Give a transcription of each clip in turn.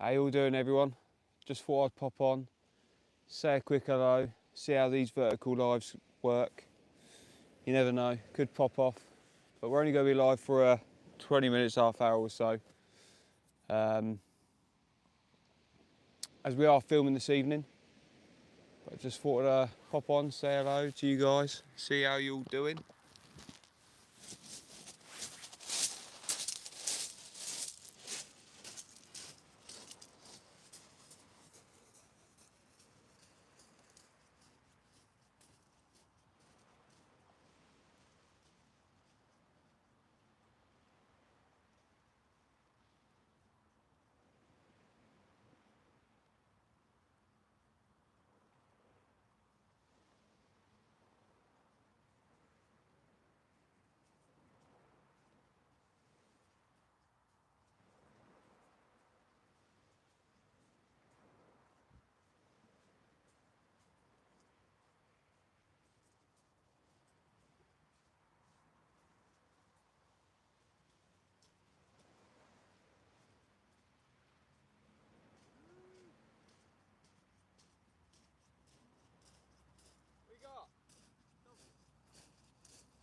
How you all doing, everyone? Just thought I'd pop on, say a quick hello, see how these vertical lives work. You never know, could pop off. But we're only going to be live for 20 minutes, half hour or so. As we are filming this evening. But I just thought I'd pop on, say hello to you guys, see how you all doing.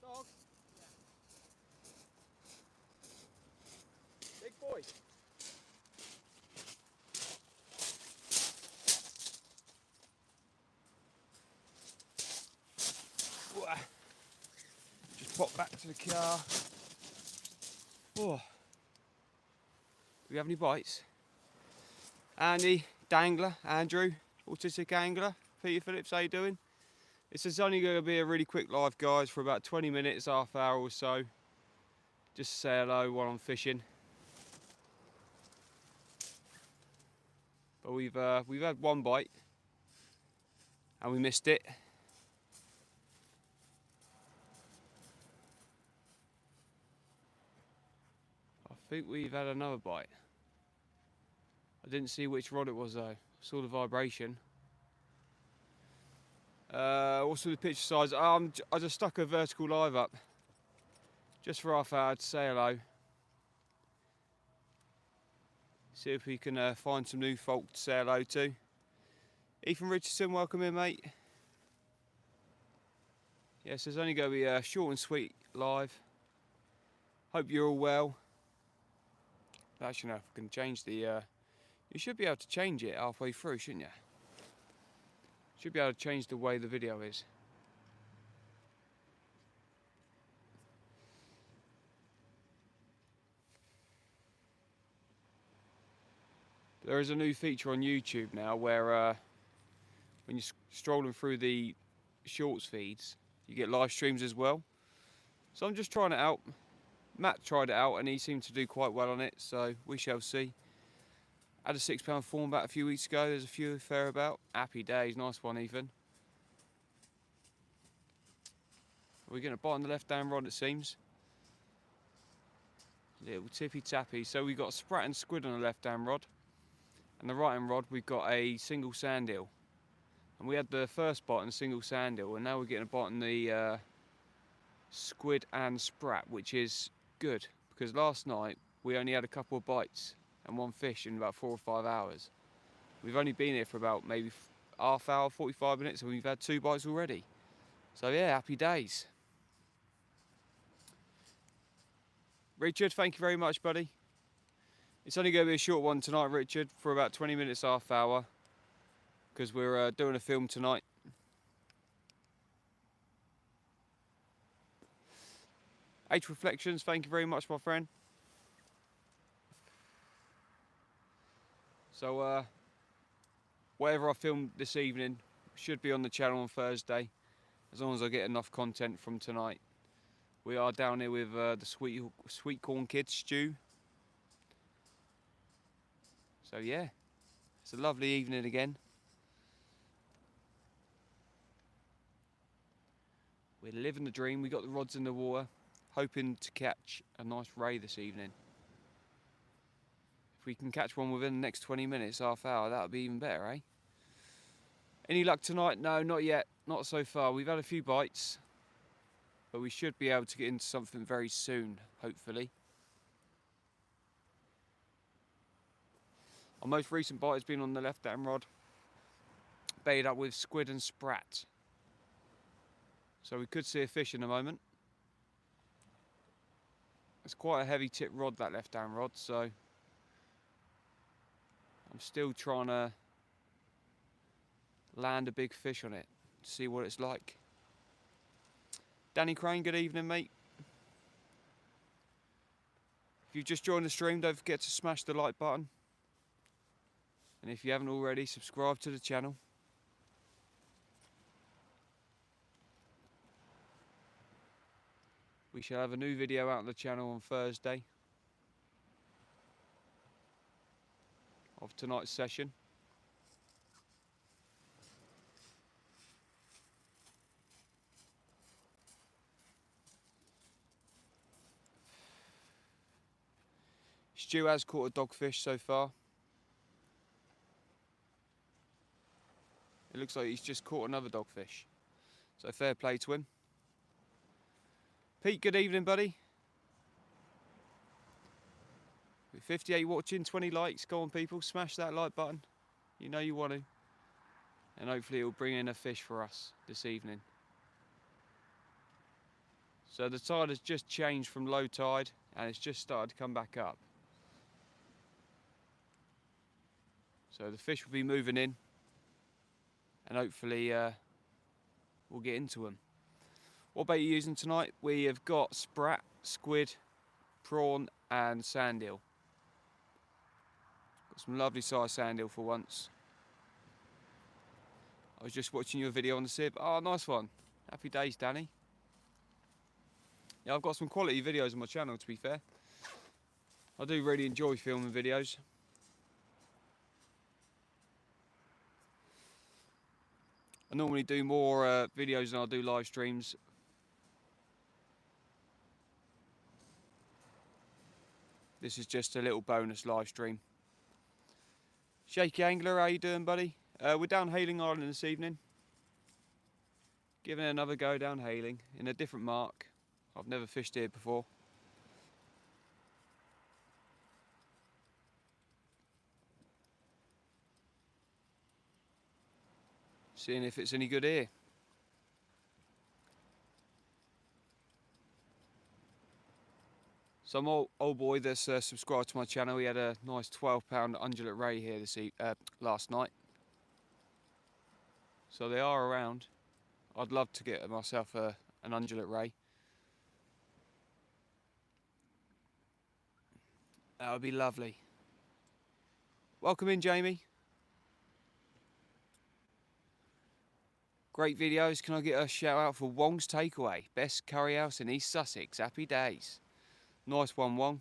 Dog? Yeah. Big boy. Just pop back to the car. Oh. Do we have any bites? Andy, Dangler, Andrew, Autistic Angler, Peter Phillips, how you doing? This is only going to be a really quick live, guys, for about 20 minutes, half hour or so. Just to say hello while I'm fishing. But we've had one bite and we missed it. I think we've had another bite. I didn't see which rod it was though. I saw the vibration. Also the picture size. I just stuck a vertical live up just for half hour to say hello. See if we can find some new folk to say hello to. Ethan Richardson, welcome in, mate. Yes, there's only going to be a short and sweet live. Hope you're all well. Actually, no, if I can change the... you should be able to change it halfway through, shouldn't you? Should be able to change the way the video is. There is a new feature on YouTube now where when you're strolling through the shorts feeds, you get live streams as well. So I'm just trying it out. Matt tried it out and he seemed to do quite well on it, so we shall see. Had a £6 form back a few weeks ago. There's a few fair about. Happy days, nice one, Ethan. We're going to bite on the left-hand rod, it seems. Little tippy tappy. So we've got a sprat and squid on the left-hand rod, and the right-hand rod we've got a single sand eel. And we had the first bite on the single sand eel, and now we're getting a bite on the squid and sprat, which is good because last night we only had a couple of bites and one fish in about 4 or 5 hours. We've only been here for about maybe half hour, 45 minutes, and we've had 2 bites already. So yeah, happy days. Richard, thank you very much, buddy. It's only going to be a short one tonight, Richard, for about 20 minutes, half hour, because we're doing a film tonight. H Reflections, thank you very much, my friend. So, whatever I filmed this evening should be on the channel on Thursday, as long as I get enough content from tonight. We are down here with the sweet corn kids, Stu. So yeah, it's a lovely evening again. We're living the dream. We got the rods in the water, hoping to catch a nice ray this evening. If we can catch one within the next 20 minutes, half hour, that would be even better, eh? Any luck tonight? No, not yet. Not so far. We've had a few bites, but we should be able to get into something very soon, hopefully. Our most recent bite has been on the left-hand rod, baited up with squid and sprat. So we could see a fish in a moment. It's quite a heavy tip rod, that left-hand rod, so I'm still trying to land a big fish on it to see what it's like. Danny Crane, good evening, mate. If you've just joined the stream, don't forget to smash the like button. And if you haven't already, subscribe to the channel. We shall have a new video out on the channel on Thursday of tonight's session. Stu has caught a dogfish so far. It looks like he's just caught another dogfish. So fair play to him. Pete, good evening, buddy. With 58 watching, 20 likes. Go on, people, smash that like button. You know you want to. And hopefully it'll bring in a fish for us this evening. So the tide has just changed from low tide and it's just started to come back up. So the fish will be moving in and hopefully we'll get into them. What bait are you using tonight? We have got sprat, squid, prawn and sand eel. Got some lovely size sand eel for once. I was just watching your video on the sib. Oh, nice one. Happy days, Danny. Yeah, I've got some quality videos on my channel, to be fair. I do really enjoy filming videos. I normally do more videos than I do live streams. This is just a little bonus live stream. Shaky Angler, how you doing, buddy? We're down Hayling Island this evening. Giving it another go down Hayling in a different mark. I've never fished here before. Seeing if it's any good here. Some old boy that's subscribed to my channel, he had a nice 12-pound undulate ray here last night. So they are around. I'd love to get myself an undulate ray. That would be lovely. Welcome in, Jamie. Great videos. Can I get a shout out for Wong's Takeaway? Best curry house in East Sussex. Happy days. Nice one, Wong.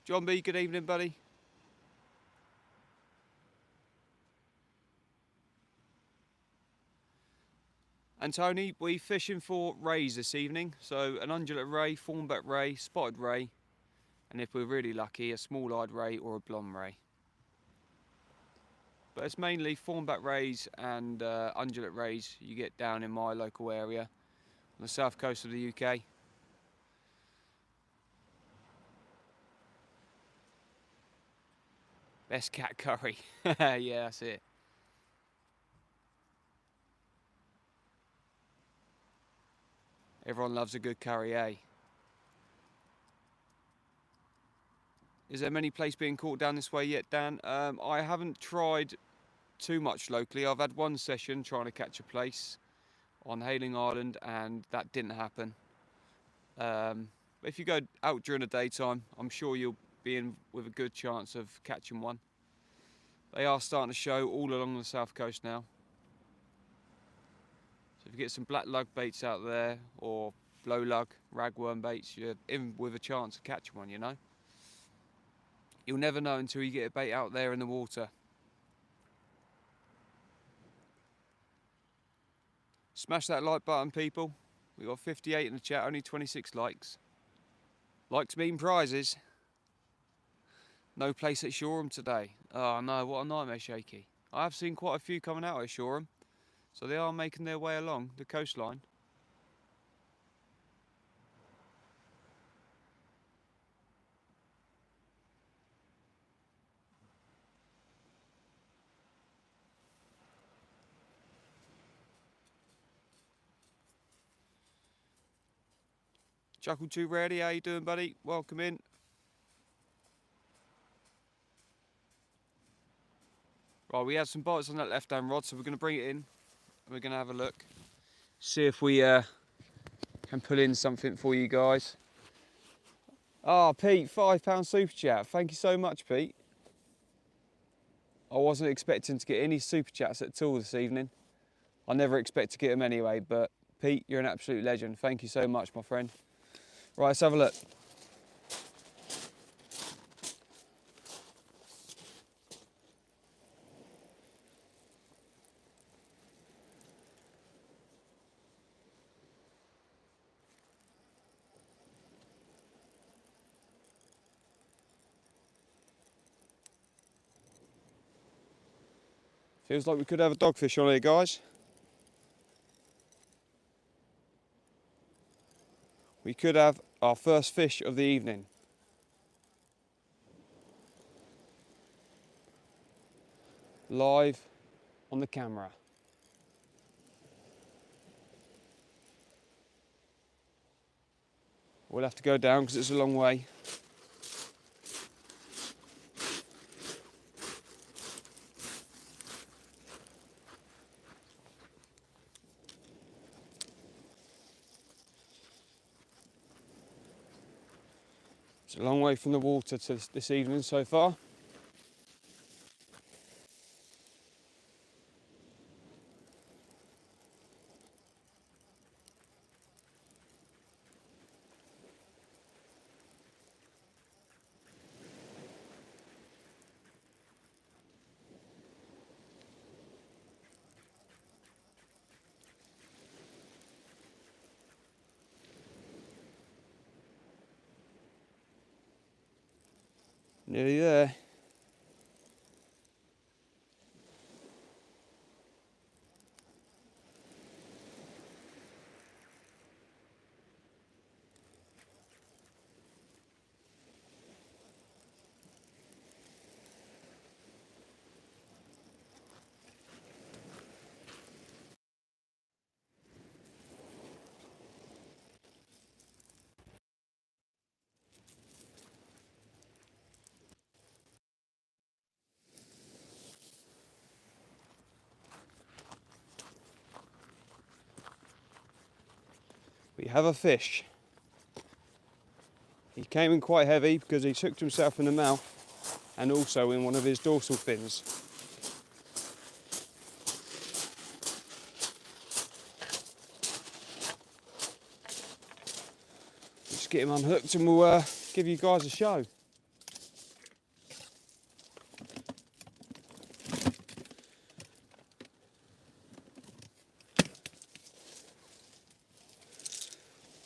John B, good evening, buddy. And Tony, we fishing for rays this evening. So an undulate ray, thornback ray, spotted ray, and if we're really lucky, a small-eyed ray or a blonde ray. But it's mainly thornback rays and undulate rays you get down in my local area on the south coast of the UK. Best cat curry. Yeah, that's it. Everyone loves a good curry, eh? Is there many place being caught down this way yet, Dan? I haven't tried too much locally. I've had one session trying to catch a place on Hayling Island and that didn't happen. If you go out during the daytime, I'm sure you'll be in with a good chance of catching one. They are starting to show all along the south coast now. So if you get some black lug baits out there or blow lug, ragworm baits, you're in with a chance of catching one, you know. You'll never know until you get a bait out there in the water. Smash that like button, people. We got 58 in the chat, only 26 likes. Likes mean prizes. No place at Shoreham today. Oh no, what a nightmare, Shaky. I have seen quite a few coming out of Shoreham, so they are making their way along the coastline. Chuckle Too Ready, how you doing, buddy? Welcome in. Right, we had some bites on that left-hand rod, so we're going to bring it in and we're going to have a look. See if we can pull in something for you guys. Ah, Pete, £5 super chat. Thank you so much, Pete. I wasn't expecting to get any super chats at all this evening. I never expect to get them anyway, but Pete, you're an absolute legend. Thank you so much, my friend. Right, let's have a look. Feels like we could have a dogfish on here, guys. We could have our first fish of the evening. Live on the camera. We'll have to go down because it's a long way. It's a long way from the water to this evening so far. Nearly there. We have a fish. He came in quite heavy because he hooked himself in the mouth and also in one of his dorsal fins. Just get him unhooked and we'll give you guys a show.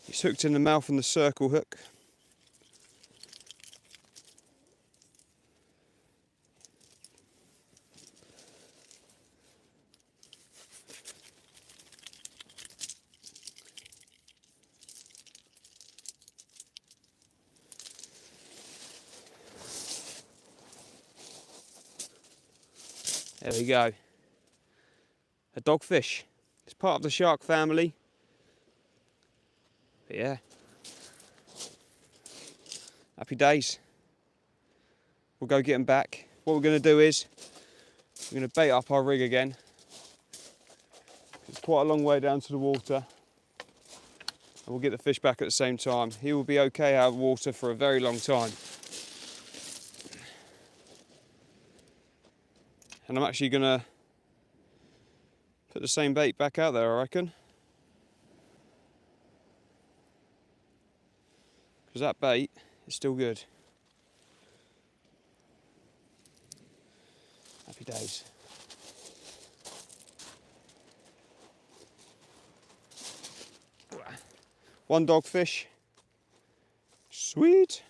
He's hooked in the mouth on the circle hook. There we go. A dogfish. It's part of the shark family. But yeah. Happy days. We'll go get them back. What we're going to do is we're going to bait up our rig again. It's quite a long way down to the water. And we'll get the fish back at the same time. He will be okay out of water for a very long time. And I'm actually going to put the same bait back out there, I reckon. Because that bait is still good. Happy days. One dogfish. Sweet.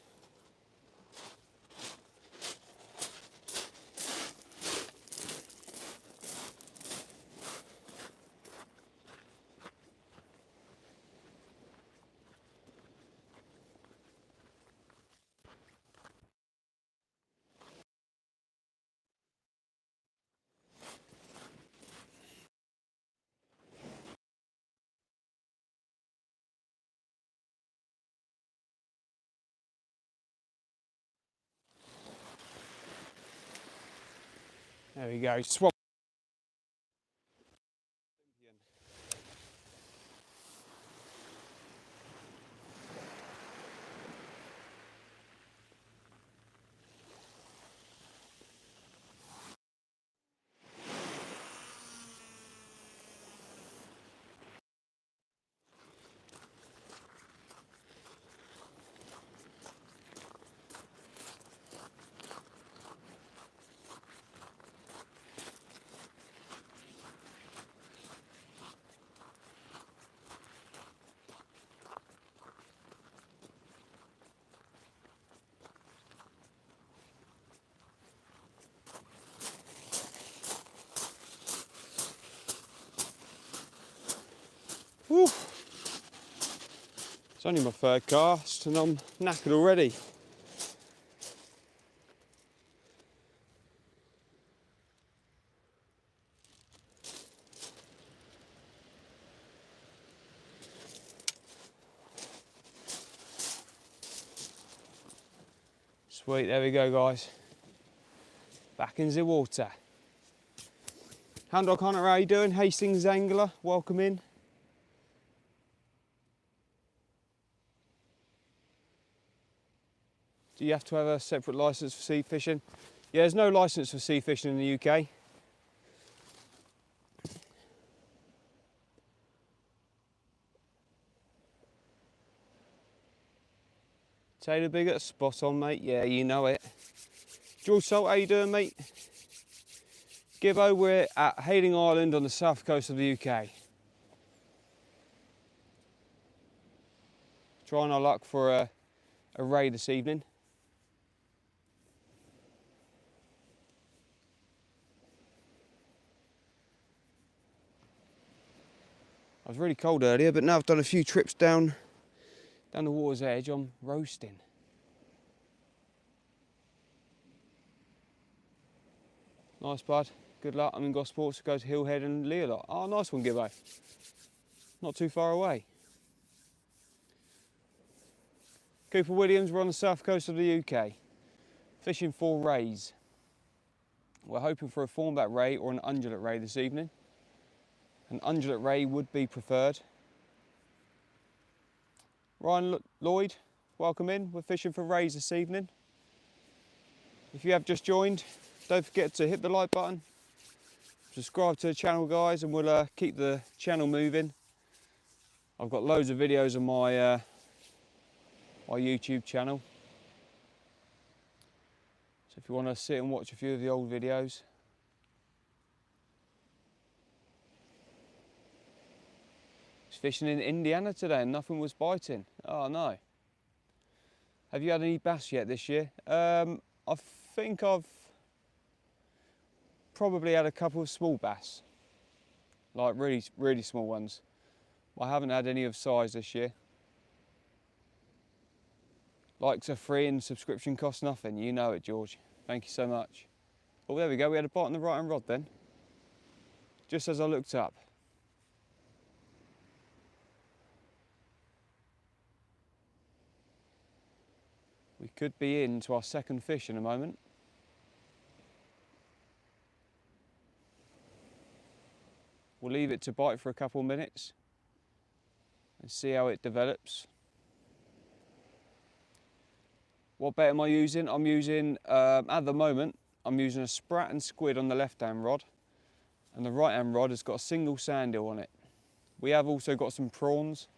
There we go. Swap. Woo. It's only my third cast and I'm knackered already. Sweet, there we go guys. Back in the water. Hound Dog Hunter, how you doing? Hastings Angler, welcome in. Do you have to have a separate licence for sea fishing? Yeah, there's no licence for sea fishing in the UK. Taylor Bigot, spot on mate, yeah you know it. George Salt, how you doing mate? Gibbo, we're at Hayling Island on the south coast of the UK. Trying our luck for a ray this evening. I was really cold earlier, but now I've done a few trips down the water's edge, I'm roasting. Nice bud, good luck. I'm in Gosports to go to Hillhead and Leolot. Oh, nice one Gibbo. Not too far away. Cooper Williams, we're on the south coast of the UK, fishing for rays. We're hoping for a formback ray or an undulate ray this evening. An undulate ray would be preferred. Ryan Lloyd, welcome in. We're fishing for rays this evening. If you have just joined, don't forget to hit the like button, subscribe to the channel guys, and we'll keep the channel moving. I've got loads of videos on my my YouTube channel, so if you want to sit and watch a few of the old videos. It's fishing in Indiana today and nothing was biting. Oh no. Have you had any bass yet this year? I think I've probably had a couple of small bass, like really small ones. I haven't had any of size this year. Likes are free and subscription costs nothing. You know it, George. Thank you so much. Oh, there we go. We had a bite on the right hand rod then, just as I looked up. We could be into our second fish in a moment. We'll leave it to bite for a couple of minutes and see how it develops. What bait am I using? I'm using, at the moment, I'm using a sprat and squid on the left-hand rod, and the right-hand rod has got a single sand eel on it. We have also got some prawns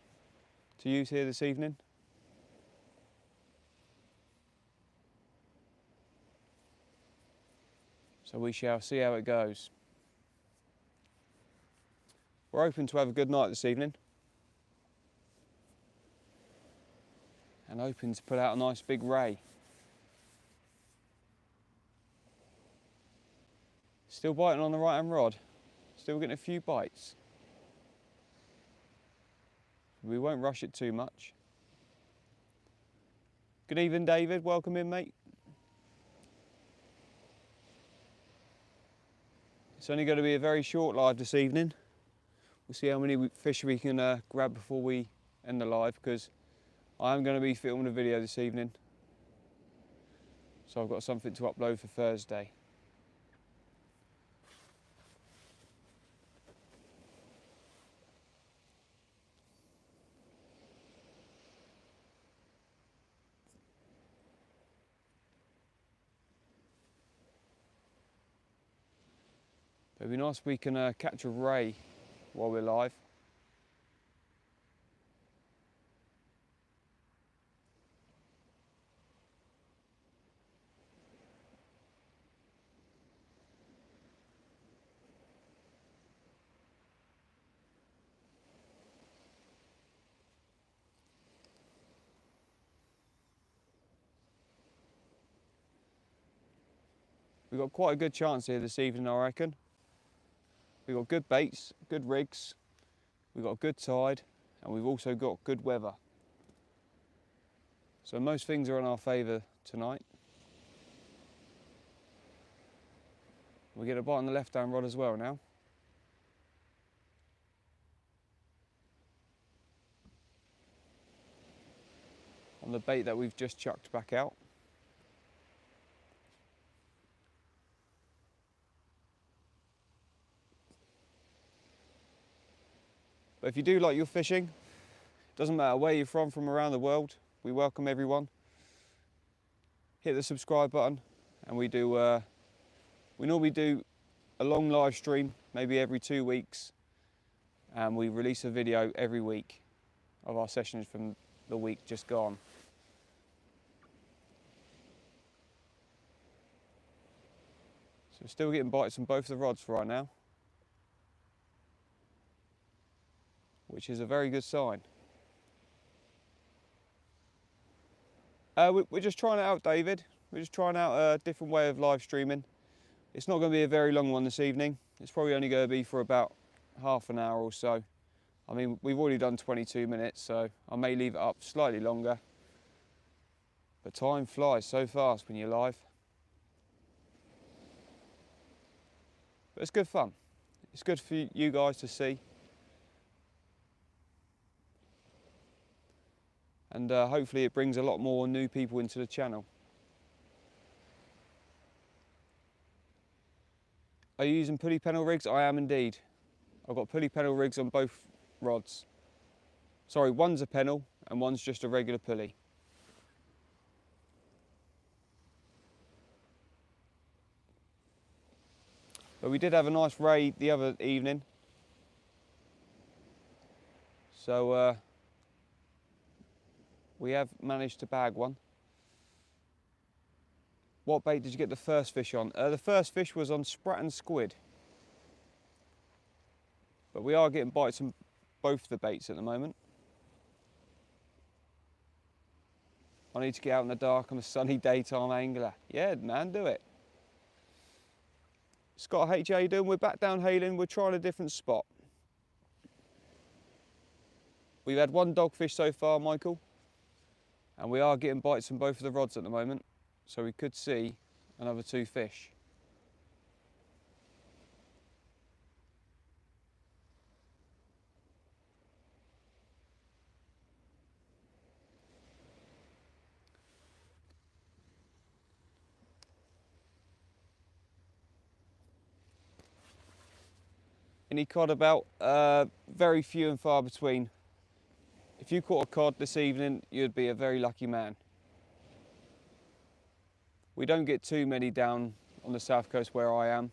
to use here this evening. So we shall see how it goes. We're hoping to have a good night this evening, and hoping to put out a nice big ray. Still biting on the right hand rod, still getting a few bites. We won't rush it too much. Good evening David, welcome in mate. It's only going to be a very short live this evening. We'll see how many fish we can grab before we end the live, because I am going to be filming a video this evening. So I've got something to upload for Thursday. It'd be nice if we can catch a ray while we're live. We've got quite a good chance here this evening, I reckon. We've got good baits, good rigs, we've got a good tide, and we've also got good weather. So most things are in our favour tonight. We get a bite on the left-hand rod as well now. On the bait that we've just chucked back out. But if you do like your fishing, doesn't matter where you're from around the world, we welcome everyone. Hit the subscribe button, and we normally do a long live stream, maybe every 2 weeks, and we release a video every week of our sessions from the week just gone. So we're still getting bites on both the rods right now, which is a very good sign. We're just trying it out, David. We're just trying out a different way of live streaming. It's not going to be a very long one this evening. It's probably only going to be for about half an hour or so. I mean, we've already done 22 minutes, so I may leave it up slightly longer. But time flies so fast when you're live. But it's good fun. It's good for you guys to see. And hopefully it brings a lot more new people into the channel. Are you using pulley pennel rigs? I am indeed. I've got pulley pennel rigs on both rods. Sorry, one's a pennel and one's just a regular pulley. But we did have a nice ray the other evening. So we have managed to bag one. What bait did you get the first fish on? The first fish was on sprat and squid. But we are getting bites on both the baits at the moment. I need to get out in the dark on a sunny daytime angler. Yeah, man, do it. Scott H, how you doing? We're back down Hayling. We're trying a different spot. We've had one dogfish so far, Michael. And we are getting bites on both of the rods at the moment. So we could see another 2 fish. Any cod about? Very few and far between. If you caught a cod this evening, you'd be a very lucky man. We don't get too many down on the south coast where I am.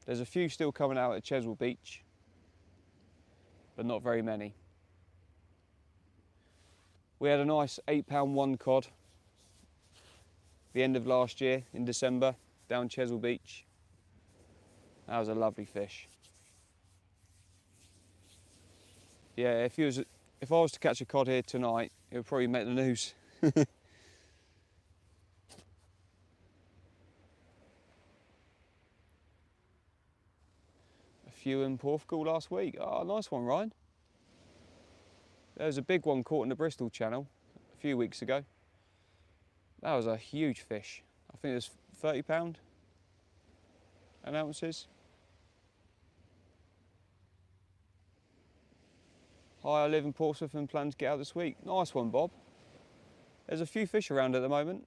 There's a few still coming out at Chesil Beach, but not very many. We had a nice 8-pound 1 cod the end of last year in December down Chesil Beach. That was a lovely fish. Yeah, if I was to catch a cod here tonight, it would probably make the news. A few in Porthcawl last week. Oh, nice one, Ryan. There was a big one caught in the Bristol Channel a few weeks ago. That was a huge fish. I think it was 30-pound an ounces. Hi, I live in Portsmouth and plan to get out this week. Nice one, Bob. There's a few fish around at the moment.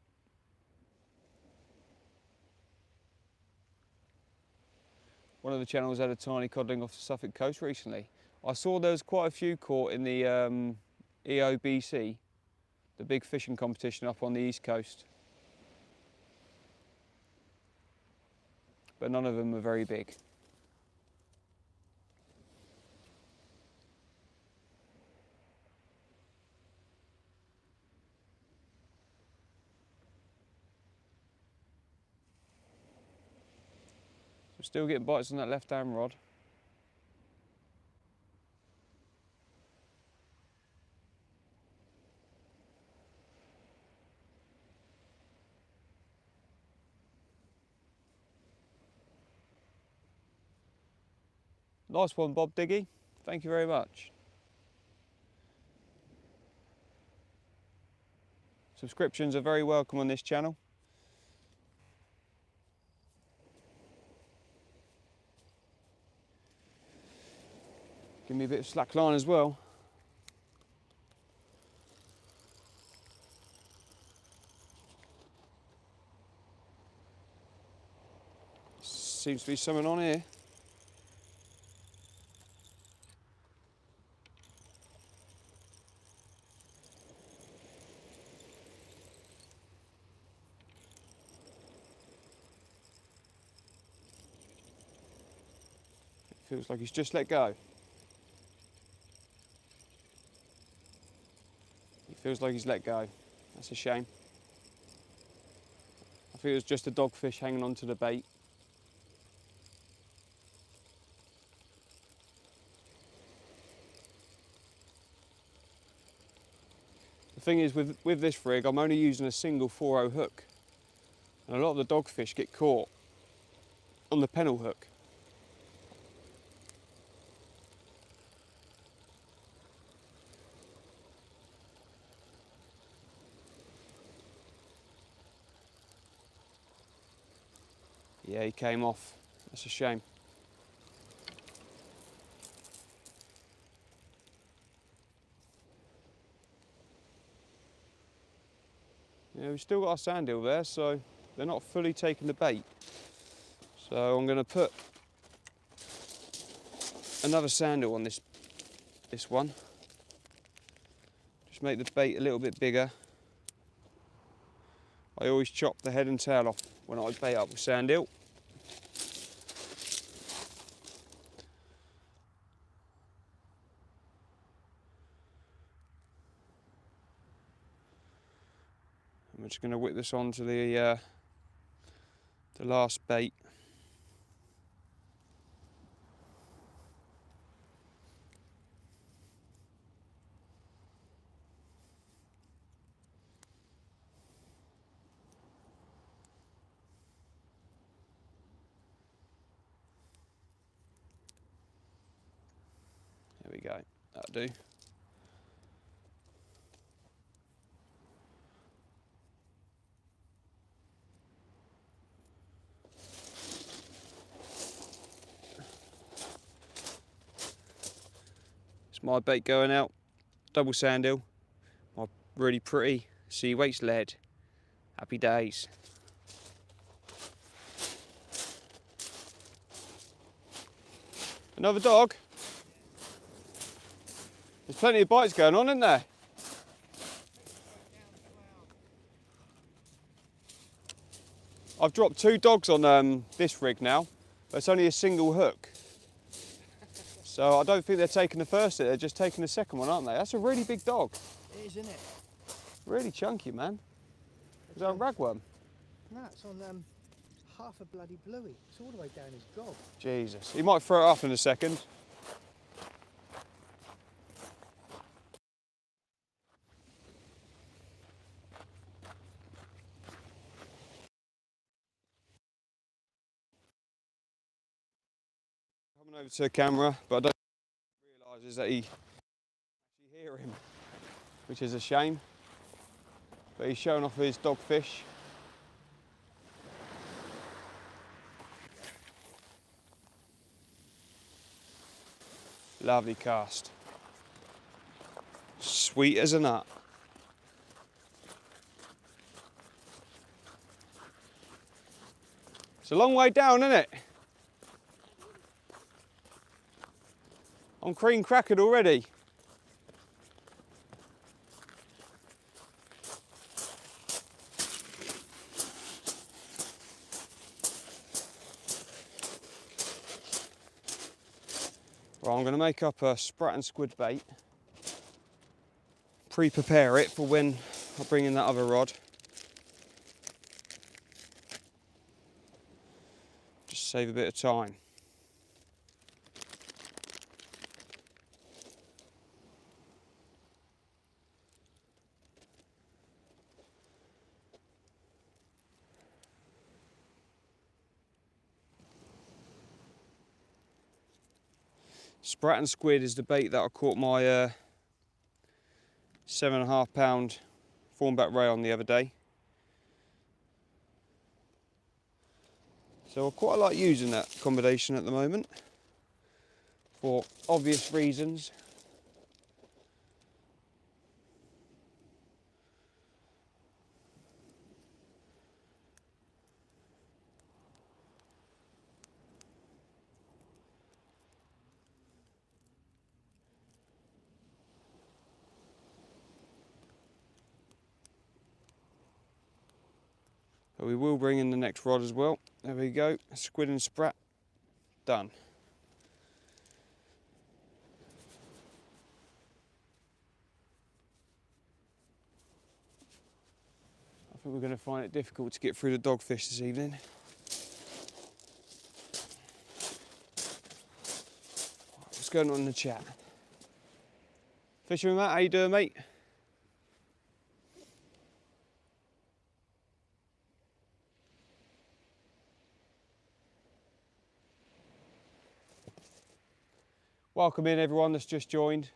One of the channels had a tiny codling off the Suffolk coast recently. I saw there was quite a few caught in the EOBC, the big fishing competition up on the east coast. But none of them are very big. We're still getting bites on that left-hand rod. Nice one, Bob Diggy. Thank you very much. Subscriptions are very welcome on this channel. Give me a bit of slack line as well. Seems to be something on here. Feels like he's just let go. He feels like he's let go. That's a shame. I think it was just a dogfish hanging onto the bait. The thing is, with this rig, I'm only using a single 4/0 hook. And a lot of the dogfish get caught on the pennel hook. Yeah, he came off. That's a shame. Yeah, we've still got our sand eel there, so they're not fully taking the bait. So I'm going to put another sand eel on this one. Just make the bait a little bit bigger. I always chop the head and tail off when I bait up with sand eel. I'm just going to whip this onto the last bait. There we go, that'll do. It's my bait going out, double sand eel, my really pretty sea weights lead. Happy days. Another dog? There's plenty of bites going on, isn't there? I've dropped 2 dogs on this rig now, but it's only a single hook. So I don't think they're taking the first hit, they're just taking the second one, aren't they? That's a really big dog. It is, isn't it? Really chunky, man. Is that a ragworm? No, it's on half a bloody bluey. It's all the way down his gob. Jesus. He might throw it up in a second. Coming over to the camera, but I don't realise that he actually hear him, which is a shame. But he's showing off his dogfish. Lovely cast. Sweet as a nut. It's a long way down, isn't it? I'm cream crackered already. Well, I'm going to make up a sprat and squid bait, pre-prepare it for when I bring in that other rod. Just save a bit of time. Sprat and squid is the bait that I caught my 7.5 pound thornback ray on the other day. So I quite like using that combination at the moment for obvious reasons. But we will bring in the next rod as well. There we go, squid and sprat, done. I think we're going to find it difficult to get through the dogfish this evening. What's going on in the chat? Fisherman Matt, how you doing, mate? Welcome in everyone that's just joined.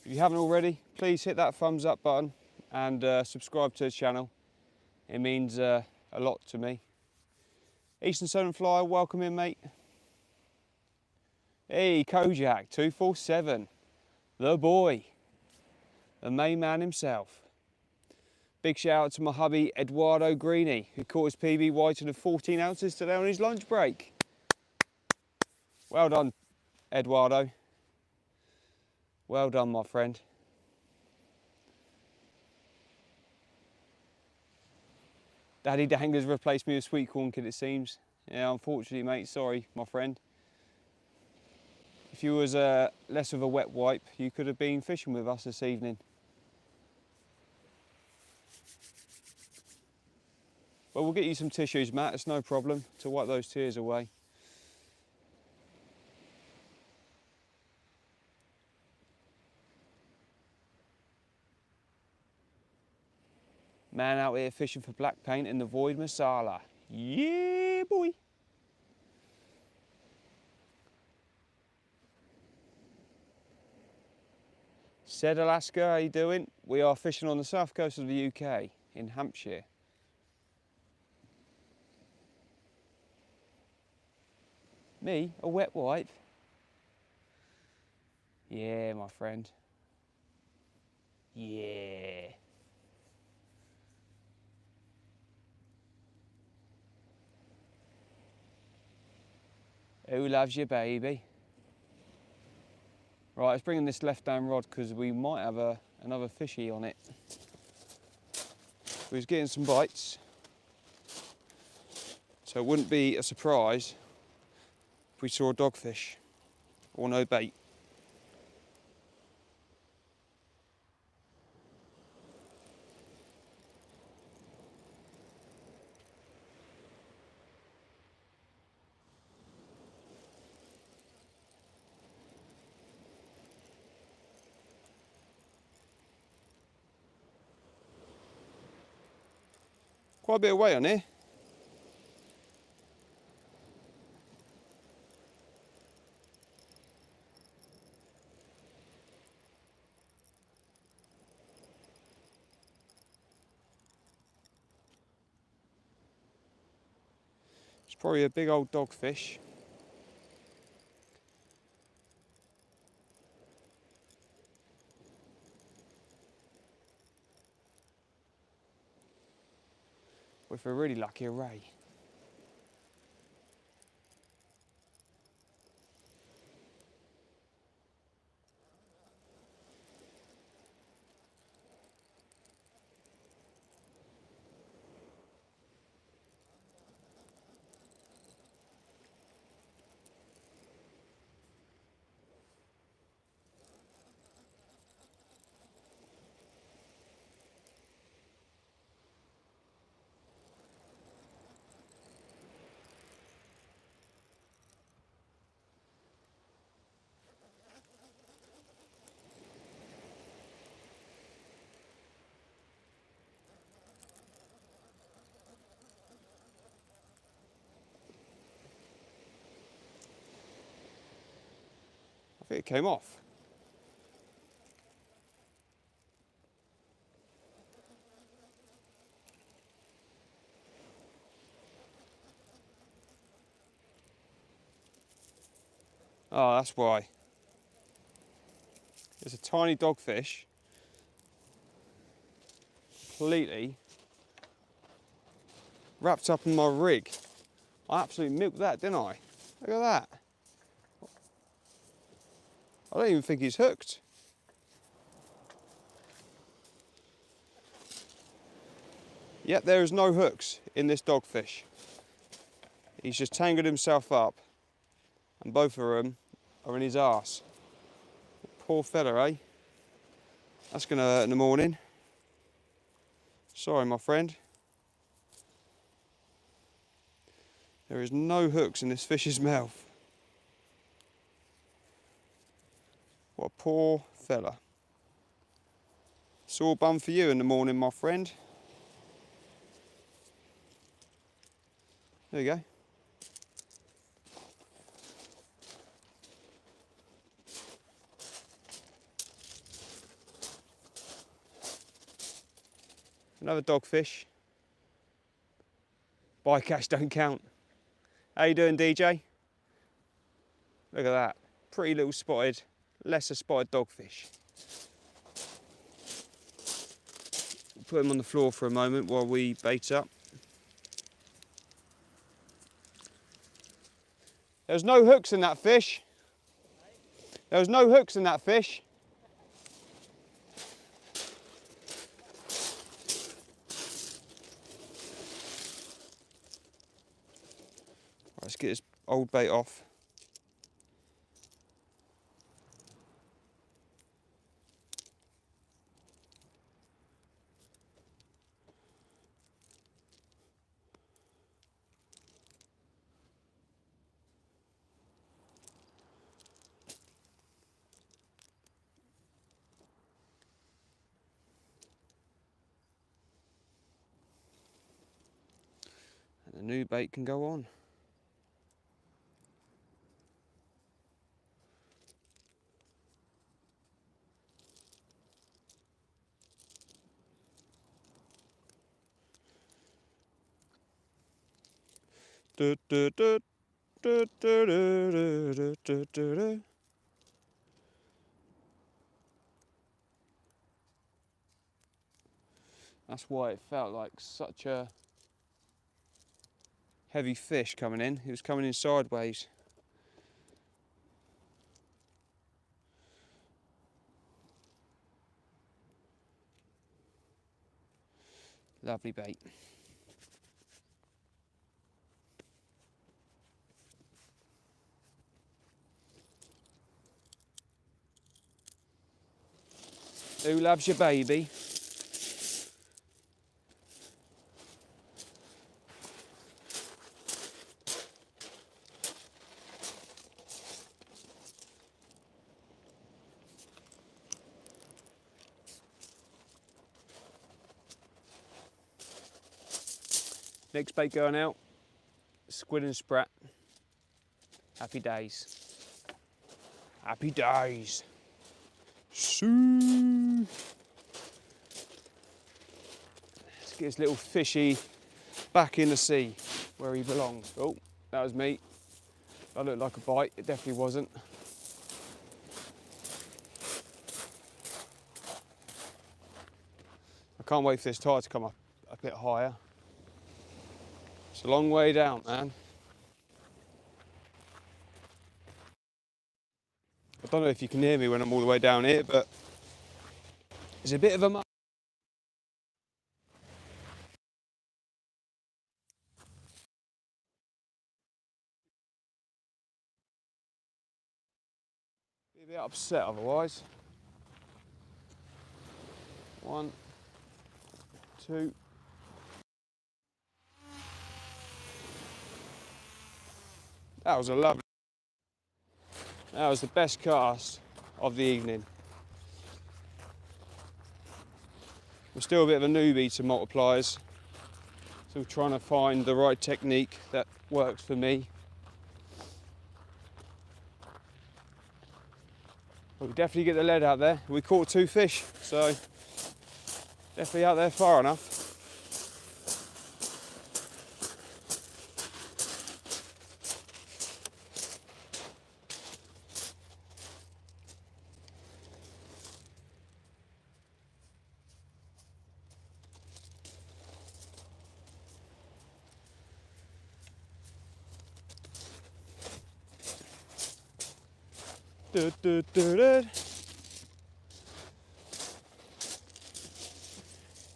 If you haven't already, please hit that thumbs up button and subscribe to the channel. It means a lot to me. Eastern Southern Flyer, welcome in, mate. Hey, Kojak 247, the boy, the main man himself. Big shout out to my hubby Eduardo Greeny, who caught his PB whiting of 14 ounces today on his lunch break. Well done, Eduardo. Well done, my friend. Daddy Danger's replaced me with Sweet Corn Kid, it seems. Yeah, unfortunately, mate, sorry, my friend. If you was less of a wet wipe, you could have been fishing with us this evening. But we'll get you some tissues, Matt, it's no problem, to wipe those tears away. Man out here fishing for black paint in the void masala. Yeah, boy. Said Alaska, how you doing? We are fishing on the south coast of the UK, in Hampshire. Me, a wet wipe? Yeah, my friend. Yeah. Who loves you, baby? Right, let's bring in this left-hand rod because we might have another fishy on it. We was getting some bites, so it wouldn't be a surprise if we saw a dogfish or no bait. Quite a bit of weight on here. It's probably a big old dogfish. Or if we're really lucky, a ray. it came off. Oh, that's why. It's a tiny dogfish, completely wrapped up in my rig. I absolutely milked that, didn't I? Look at that. I don't even think he's hooked. Yet there is no hooks in this dogfish. He's just tangled himself up, and both of them are in his arse. Poor fella, eh? That's gonna hurt in the morning. Sorry, my friend. There is no hooks in this fish's mouth. What a poor fella. Sore bum for you in the morning, my friend. There you go. Another dogfish. Bycatch don't count. How you doing, DJ? Look at that. Pretty little spotted, lesser spotted dogfish. Put him on the floor for a moment while we bait up. There's no hooks in that fish. There was no hooks in that fish. Let's get this old bait off. And the new bait can go on. Du, du, du, du, du, du, du, du, du, du. That's why it felt like such a heavy fish coming in. He was coming in sideways. Lovely bait. Who loves your baby? Next bait going out, squid and sprat. Happy days. Happy days. Let's get this little fishy back in the sea where he belongs. Oh, that was me. That looked like a bite. It definitely wasn't. I can't wait for this tide to come up a bit higher. It's a long way down, man. I don't know if you can hear me when I'm all the way down here, but it's a bit of a muck. Be a bit upset otherwise. 1, 2. That was a lovely. That was the best cast of the evening. I'm still a bit of a newbie to multipliers. Still trying to find the right technique that works for me. But we definitely get the lead out there. We caught 2 fish, so definitely out there far enough.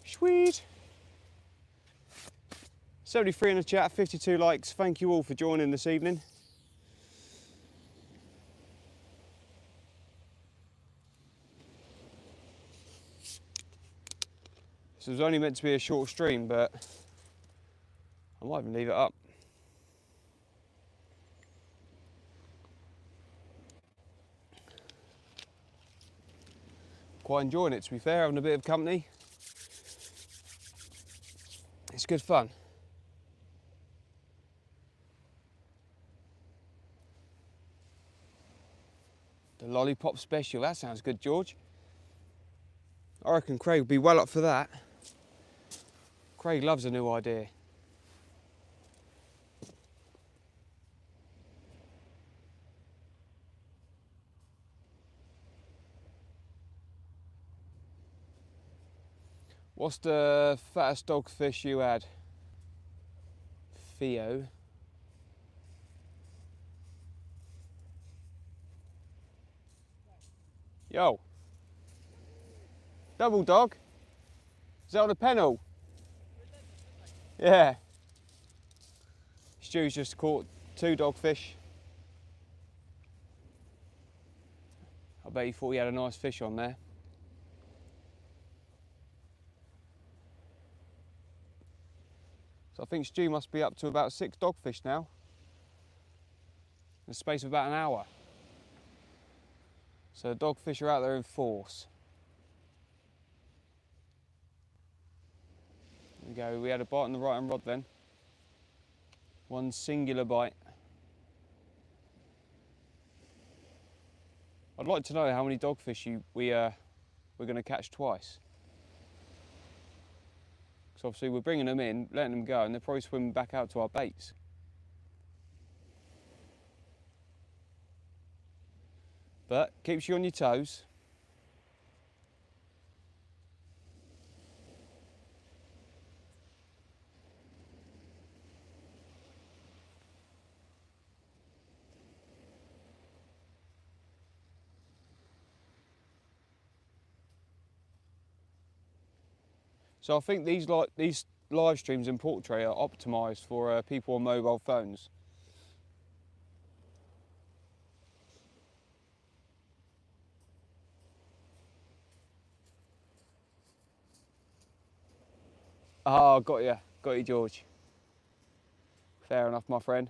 Sweet. 73 in the chat, 52 likes. Thank you all for joining this evening. This was only meant to be a short stream, but I might even leave it up. Quite enjoying it, to be fair, having a bit of company. It's good fun. The lollipop special, that sounds good, George. I reckon Craig would be well up for that. Craig loves a new idea. What's the fattest dogfish you had? Theo. Yo. Double dog? Is that on a pennel? Yeah. Stu's just caught 2 dogfish. I bet he thought he had a nice fish on there. So I think Stu must be up to about 6 dogfish now. In the space of about an hour. So the dogfish are out there in force. There we go, we had a bite on the right hand rod then. One singular bite. I'd like to know how many dogfish we're going to catch twice. Because obviously we're bringing them in, letting them go, and they're probably swimming back out to our baits. But keeps you on your toes. So I think these live streams in Portrait are optimised for people on mobile phones. Oh, got you, George. Fair enough, my friend.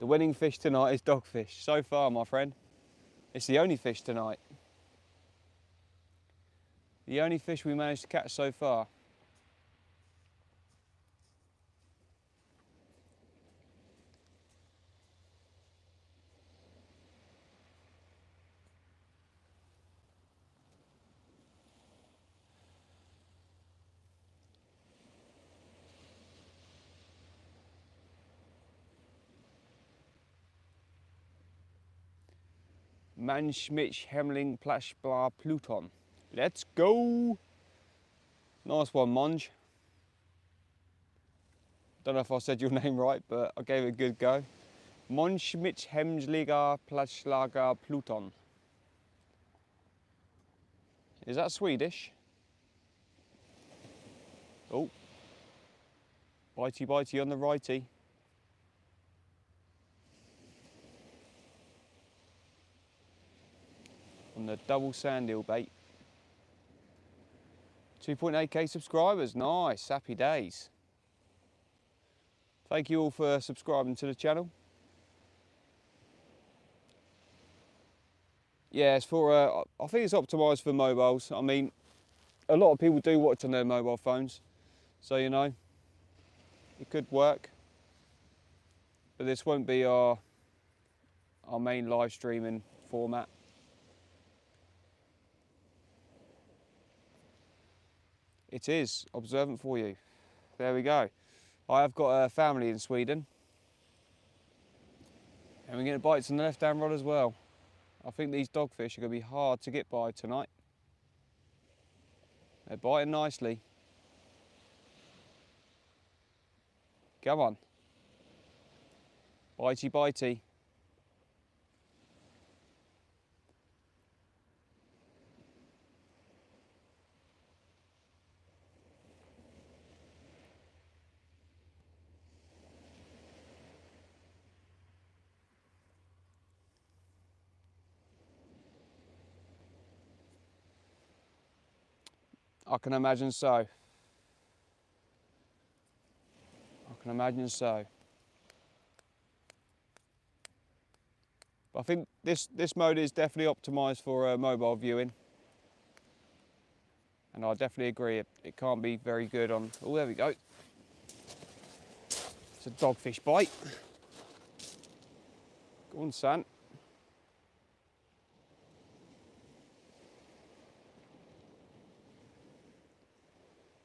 The winning fish tonight is dogfish. So far, my friend. It's the only fish tonight. The only fish we managed to catch so far. Manschmitz Hemling Plashbla Pluton. Let's go! Nice one, Monge. Don't know if I said your name right, but I gave it a good go. Manschmitz Hemsliga Plashlaga Pluton. Is that Swedish? Oh. Bitey bitey on the righty. On the double sand eel bait. 2.8k subscribers, nice, happy days. Thank you all for subscribing to the channel. Yeah, it's for, I think it's optimised for mobiles. I mean, a lot of people do watch on their mobile phones, so you know, it could work. But this won't be our main live streaming format. It is observant for you. There we go. I have got a family in Sweden. And we're getting bites on the left-hand rod as well. I think these dogfish are going to be hard to get by tonight. They're biting nicely. Come on. Bitey, bitey. I can imagine so. I can imagine so. But I think this mode is definitely optimised for mobile viewing. And I definitely agree, it can't be very good on... Oh, there we go. It's a dogfish bite. Go on, son.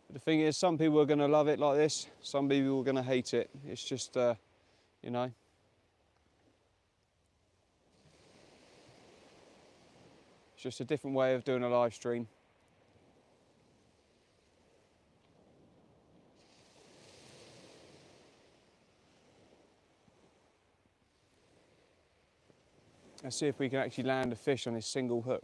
But the thing is, some people are going to love it like this, some people are going to hate it. It's just, you know. It's just a different way of doing a live stream. Let's see if we can actually land a fish on this single hook.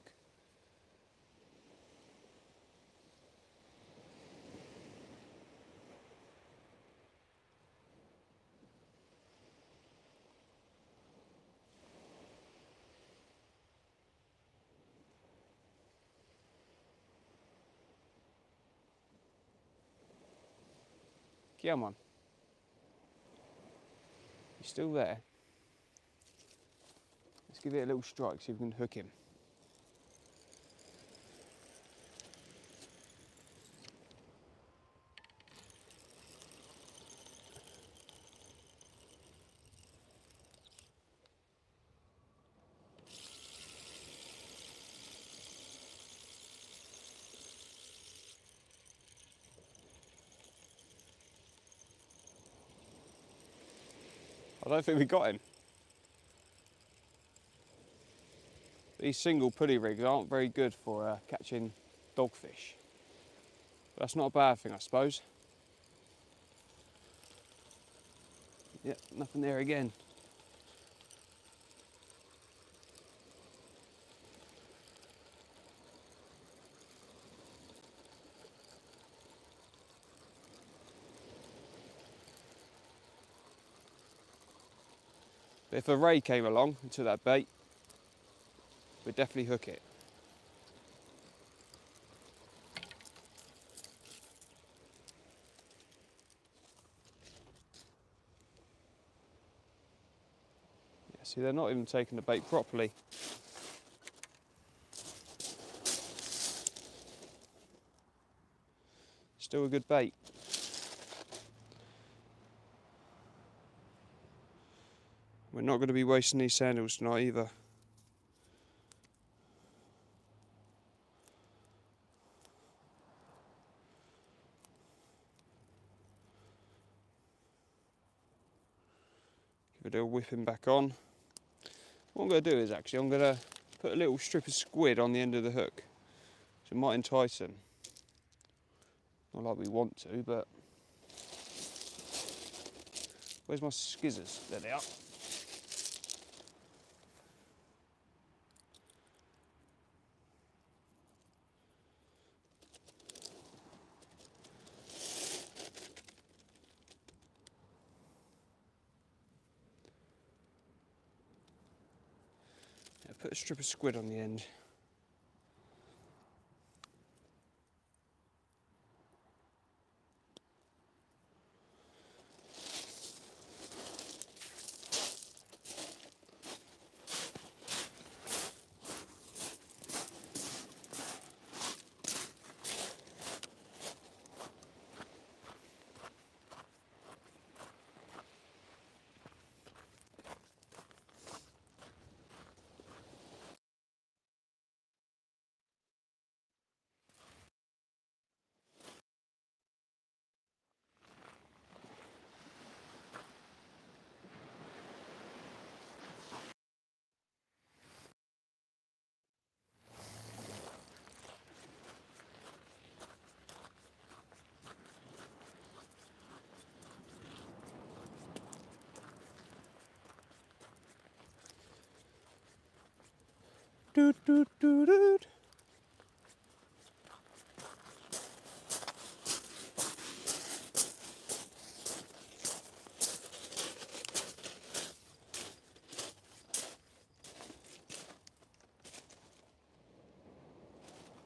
Come on. He's still there. Let's give it a little strike, see if we can hook him. I don't think we got him. These single pulley rigs aren't very good for catching dogfish. But that's not a bad thing, I suppose. Yep, nothing there again. But if a ray came along and took that bait, we'd definitely hook it. Yeah, see, they're not even taking the bait properly. Still a good bait. We're not going to be wasting these sandals tonight either. Give a little whipping back on. What I'm going to do is actually I'm going to put a little strip of squid on the end of the hook. So it might entice them. Not like we want to, but... Where's my skizzers? There they are. Yeah, put a strip of squid on the end. Doot, doot, doot, doot.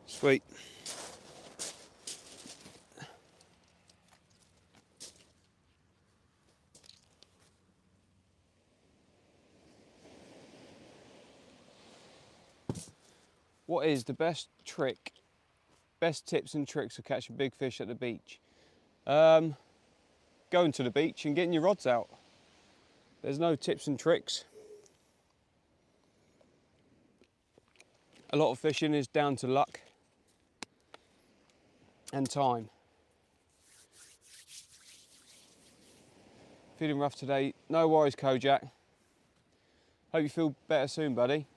Sweet. What is the best trick, best tips and tricks for catching big fish at the beach? Going to the beach and getting your rods out. There's no tips and tricks. A lot of fishing is down to luck and time. Feeling rough today. No worries, Kojak. Hope you feel better soon, buddy.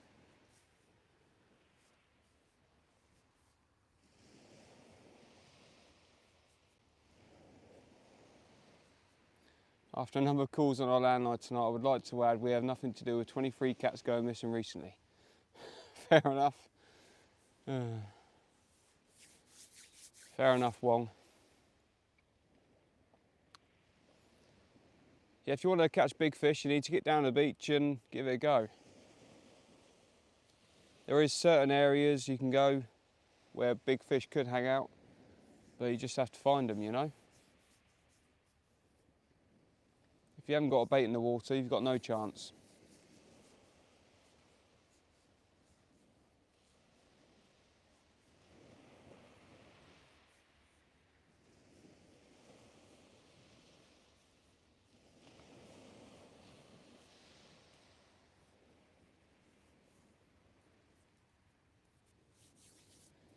After a number of calls on our landline tonight, I would like to add we have nothing to do with 23 cats going missing recently. Fair enough. Fair enough, Wong. Yeah, if you want to catch big fish, you need to get down to the beach and give it a go. There is certain areas you can go where big fish could hang out, but you just have to find them, you know. If you haven't got a bait in the water, you've got no chance.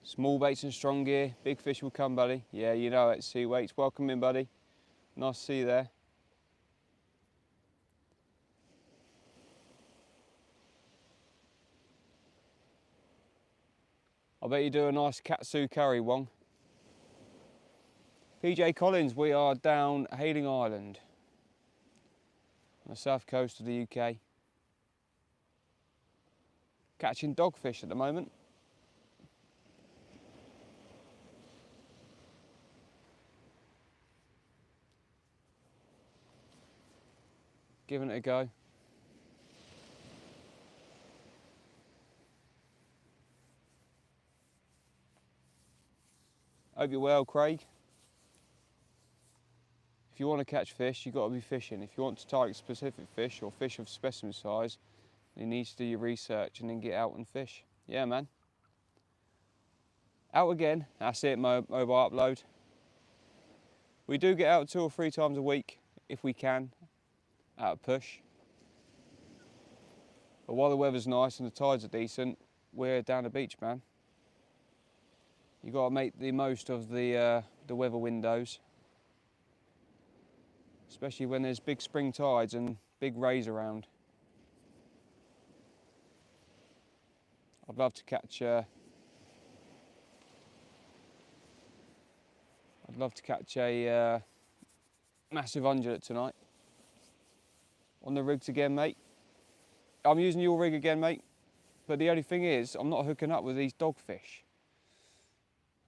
Small baits and strong gear, big fish will come, buddy. Yeah, you know it, sea weights. Welcome in, buddy. Nice to see you there. I bet you do a nice katsu curry, Wong. PJ Collins, we are down Hayling Island on the south coast of the UK. Catching dogfish at the moment. Giving it a go. Hope you're well, Craig. If you want to catch fish, you've got to be fishing. If you want to target specific fish or fish of specimen size, you need to do your research and then get out and fish. Yeah, man. Out again. That's it, mobile upload. We do get out 2 or 3 times a week, if we can, out of push. But while the weather's nice and the tides are decent, we're down the beach, man. You've got to make the most of the weather windows. Especially when there's big spring tides and big rays around. I'd love to catch a massive ungulate tonight. On the rigs again, mate. I'm using your rig again, mate. But the only thing is, I'm not hooking up with these dogfish.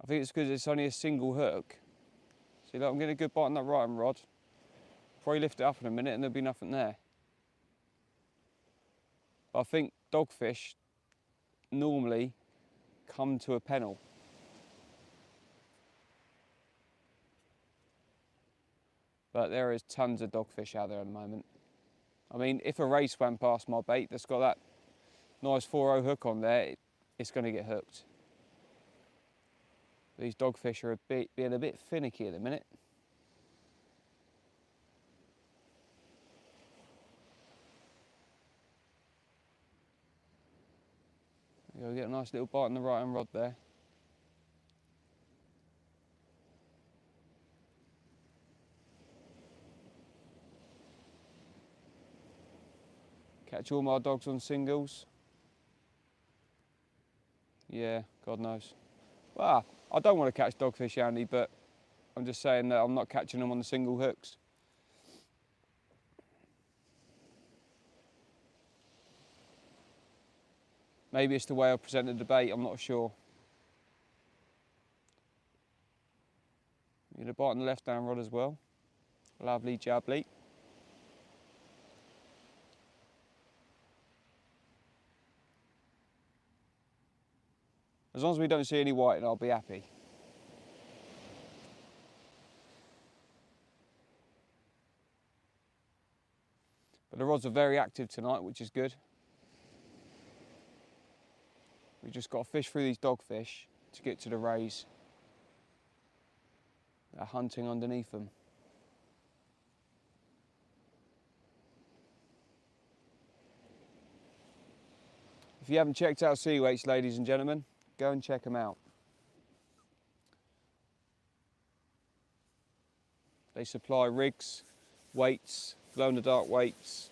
I think it's because it's only a single hook. See, look, I'm getting a good bite on that right-hand rod. Probably lift it up in a minute and there'll be nothing there. But I think dogfish normally come to a pennel. But there is tons of dogfish out there at the moment. I mean, if a ray swam past my bait that's got that nice 4-0 hook on there, it's going to get hooked. These dogfish are being a bit finicky at the minute. You'll get a nice little bite on the right-hand rod there. Catch all my dogs on singles. Yeah, God knows. Well, I don't want to catch dogfish, Andy, but I'm just saying that I'm not catching them on the single hooks. Maybe it's the way I presented the bait, I'm not sure. Get a bite on the left down rod as well. Lovely jabbly. As long as we don't see any whiting, I'll be happy. But the rods are very active tonight, which is good. We've just got to fish through these dogfish to get to the rays. They're hunting underneath them. If you haven't checked out Sea Weights, ladies and gentlemen, go and check them out. They supply rigs, weights, glow-in-the-dark weights,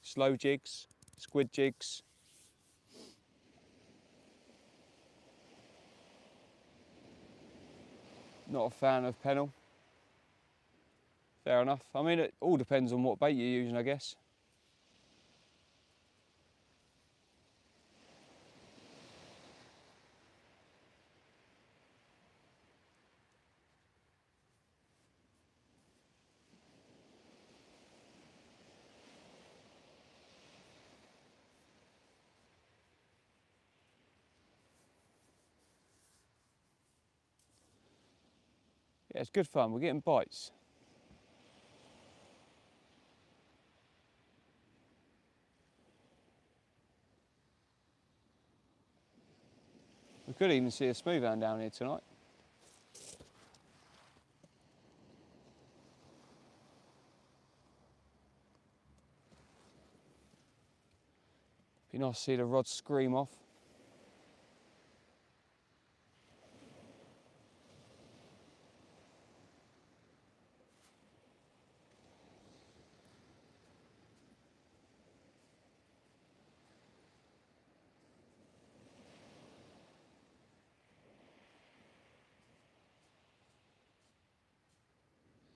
slow jigs, squid jigs. Not a fan of pennel. Fair enough. I mean, it all depends on what bait you're using, I guess. Yeah, it's good fun. We're getting bites. We could even see a smooth hand down here tonight. Be nice to see the rod scream off.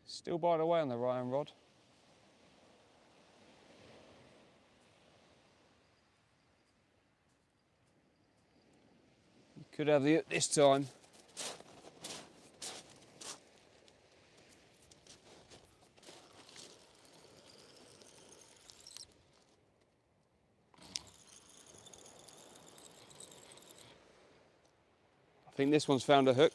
Still biting away on the right hand rod. You could have the hook this time. I think this one's found a hook.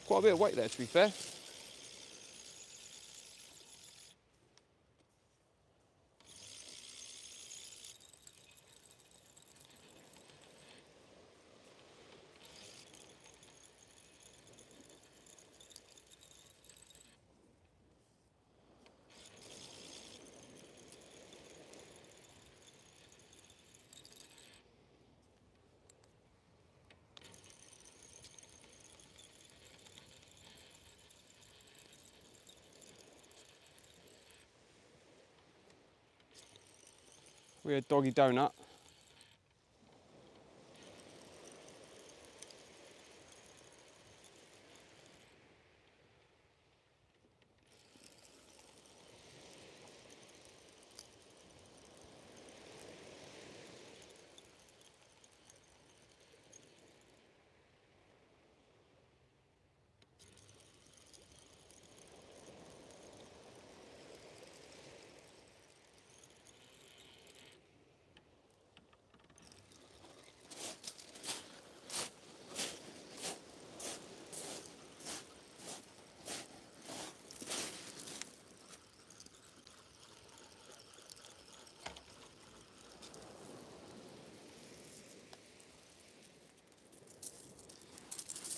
Quite a bit of weight there, to be fair. Weird doggy donut.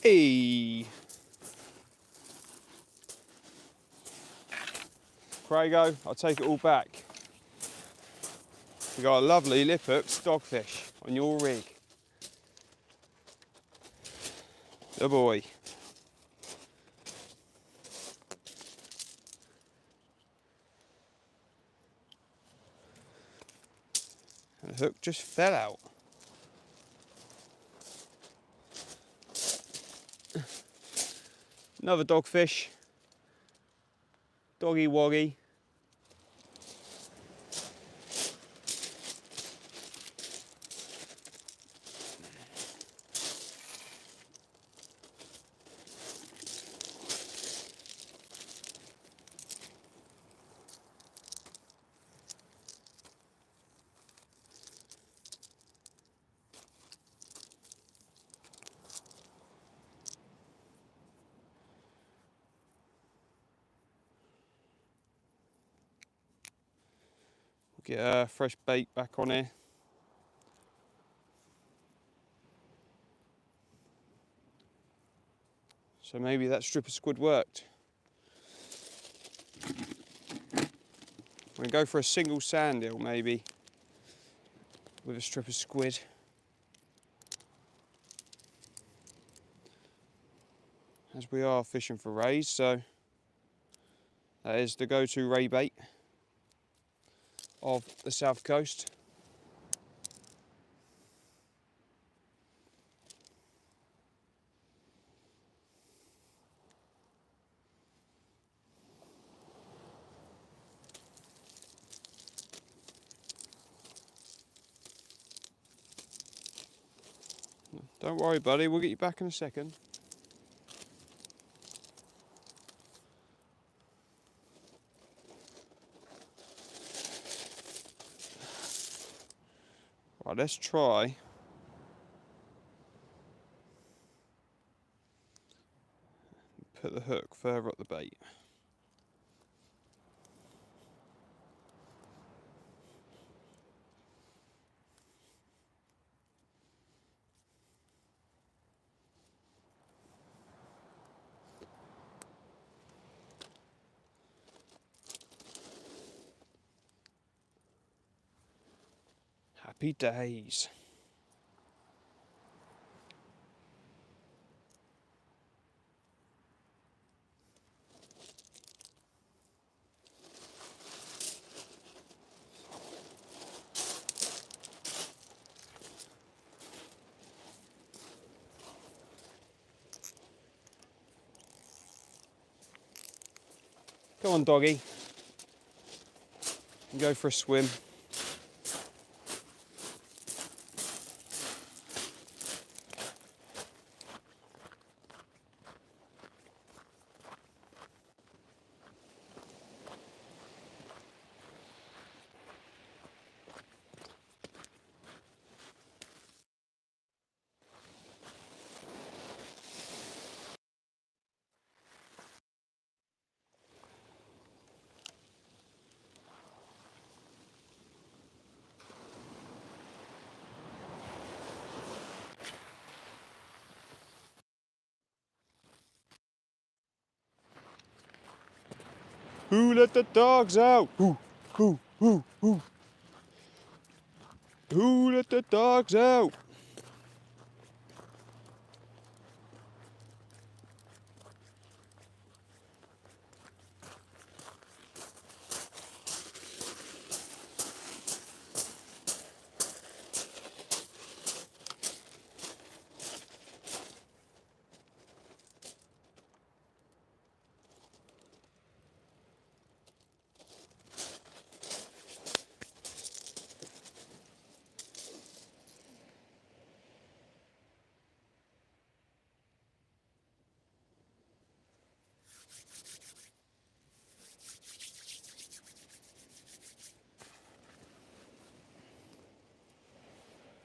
Hey! Crago, I'll take it all back. You got a lovely lip hooked dogfish on your rig. The boy. And the hook just fell out. Another dogfish. Doggy woggy. Get fresh bait back on here. So maybe that strip of squid worked. We're gonna go for a single sand eel maybe with a strip of squid. As we are fishing for rays, so that is the go-to ray bait of the south coast. Don't worry, buddy, we'll get you back in a second. Right, let's try put the hook further up the bait. Happy days. Come on, doggy. You go for a swim. Who let the dogs out? Who? Who? Who let the dogs out?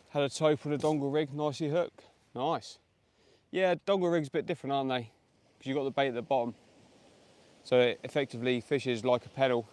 Had a tope with a dongle rig, nicely hooked. Nice. Yeah, dongle rigs a bit different, aren't they? Because you've got the bait at the bottom. So it effectively fishes like a pedal.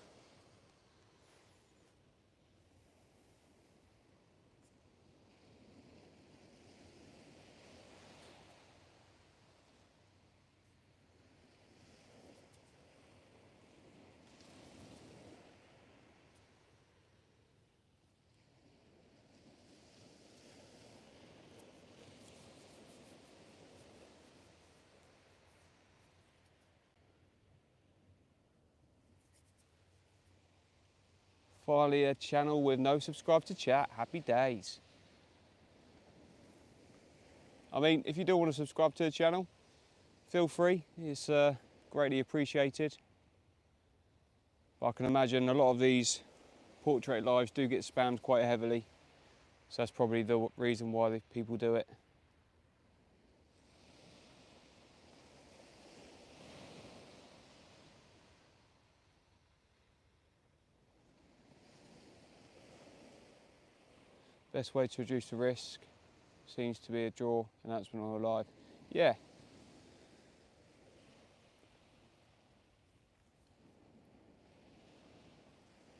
Finally a channel with no subscribe to chat. Happy days. I mean, if you do want to subscribe to the channel, feel free. It's greatly appreciated. But I can imagine a lot of these portrait lives do get spammed quite heavily, so that's probably the reason why people do it. Best way to reduce the risk seems to be a draw announcement on a live. Yeah.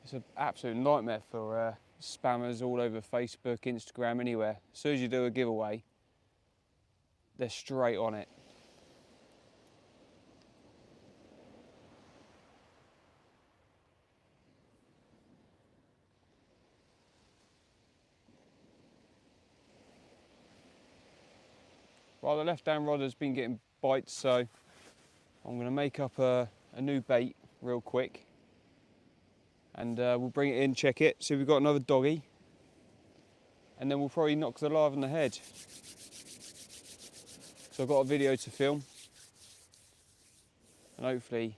It's an absolute nightmare for spammers all over Facebook, Instagram, anywhere. As soon as you do a giveaway, they're straight on it. Right, the left-hand rod has been getting bites, so I'm going to make up a new bait real quick. And we'll bring it in, check it, see if we've got another doggy. And then we'll probably knock the live on the head. So I've got a video to film. And hopefully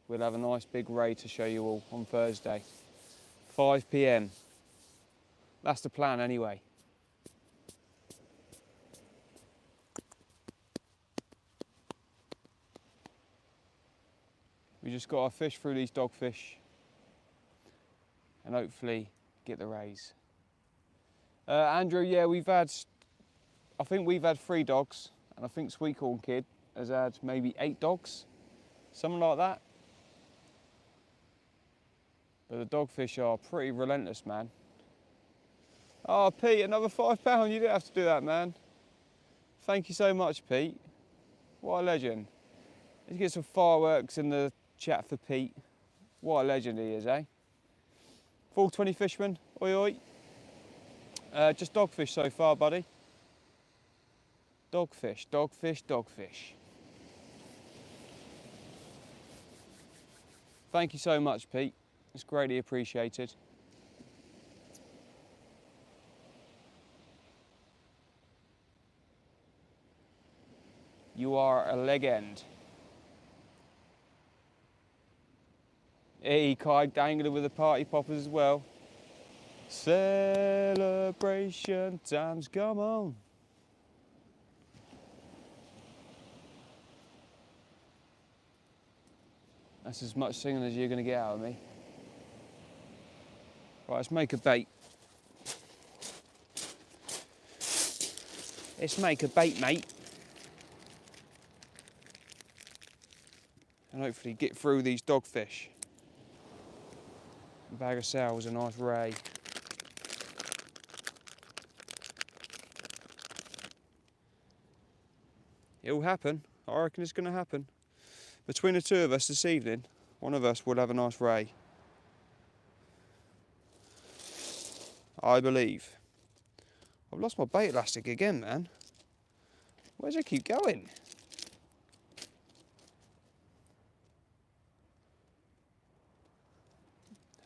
we'll have a nice big ray to show you all on Thursday. 5 PM. That's the plan anyway. We just got to fish through these dogfish and hopefully get the rays. Andrew, yeah, I think we've had 3 dogs, and I think Sweetcorn Kid has had maybe 8 dogs, something like that. But the dogfish are pretty relentless, man. Oh, Pete, another £5. You didn't have to do that, man. Thank you so much, Pete. What a legend. Let's get some fireworks in the chat for Pete. What a legend he is, eh? Full 20 fishermen, oi oi. Just dogfish so far, buddy. Dogfish, dogfish, dogfish. Thank you so much, Pete. It's greatly appreciated. You are a legend. Hey, Kai dangling with the party poppers as well. Celebration times, come on. That's as much singing as you're going to get out of me. Right, let's make a bait. Let's make a bait, mate. And hopefully get through these dogfish. A bag of sows, a nice ray. It'll happen. I reckon it's going to happen. Between the two of us this evening, one of us will have a nice ray. I believe. I've lost my bait elastic again, man. Where does it keep going?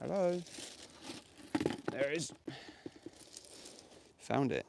Hello? There it is. Found it.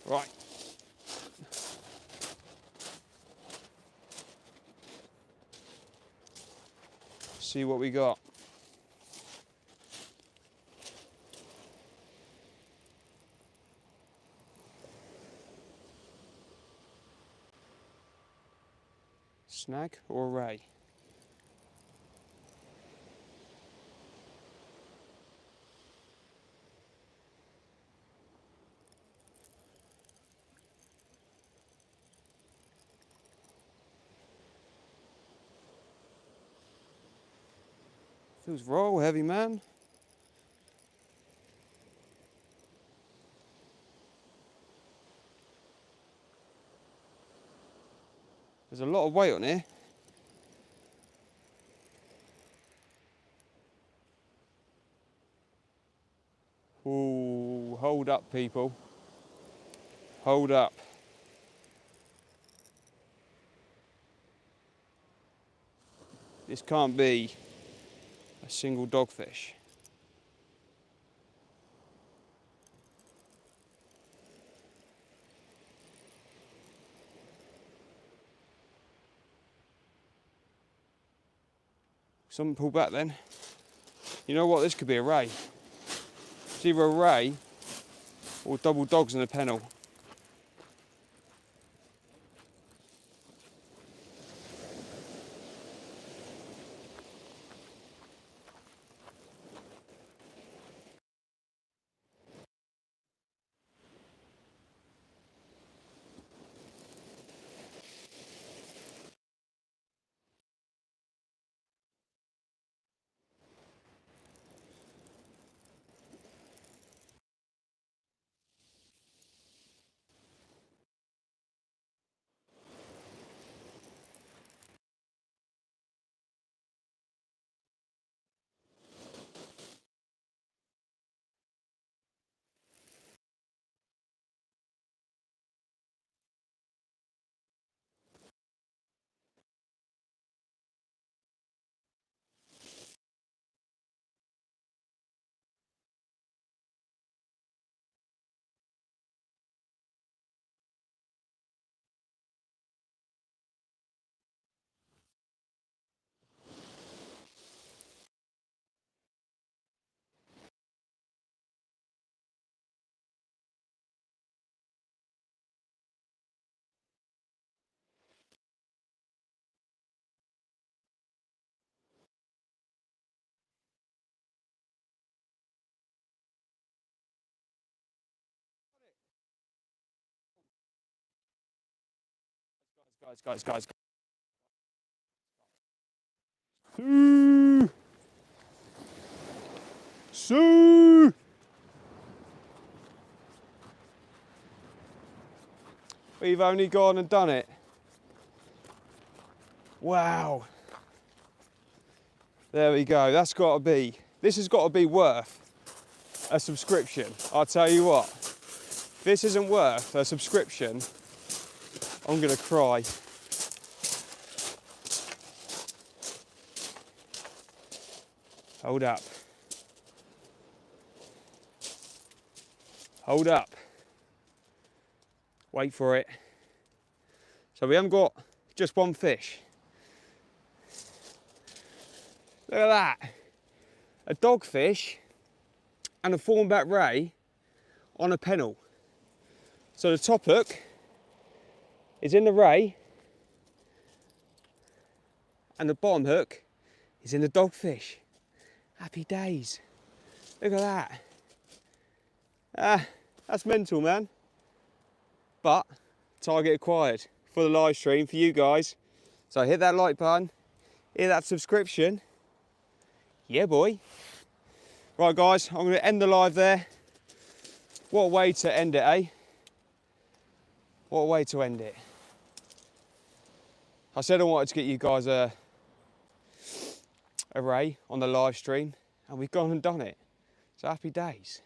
Right. See what we got. Snag or ray? Feels roll heavy, man. There's a lot of weight on here. Ooh, hold up, people. Hold up. This can't be a single dogfish. Someone pull back then. You know what, this could be a ray. It's either a ray or double dogs in a pennel. Guys. Sue! Sue! We've only gone and done it. Wow. There we go. That's got to be, this has got to be worth a subscription. I'll tell you what. If this isn't worth a subscription, I'm going to cry. Hold up. Hold up. Wait for it. So we haven't got just one fish. Look at that. A dogfish and a thornback ray on a pennel. So the top hook is in the ray and the bottom hook is in the dogfish. Happy days. Look at that. That's mental, man. But target acquired for the live stream for you guys. So hit that like button, hit that subscription. Yeah, boy. Right, guys, I'm going to end the live there. What a way to end it, eh? What a way to end it. I said I wanted to get you guys a ray on the live stream, and we've gone and done it. So happy days.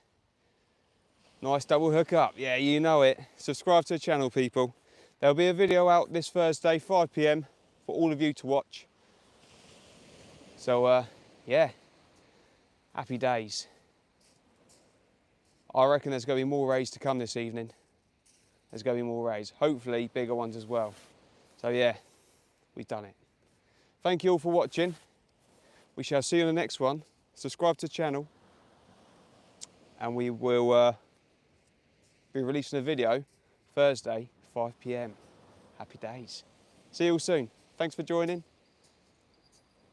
Nice double hook up. Yeah, you know it. Subscribe to the channel, people. There'll be a video out this Thursday, 5 PM, for all of you to watch. So, yeah, happy days. I reckon there's going to be more rays to come this evening. There's going to be more rays. Hopefully, bigger ones as well. So, yeah, we've done it. Thank you all for watching. We shall see you in the next one. Subscribe to the channel. And we will be releasing a video Thursday, 5 PM. Happy days. See you all soon. Thanks for joining.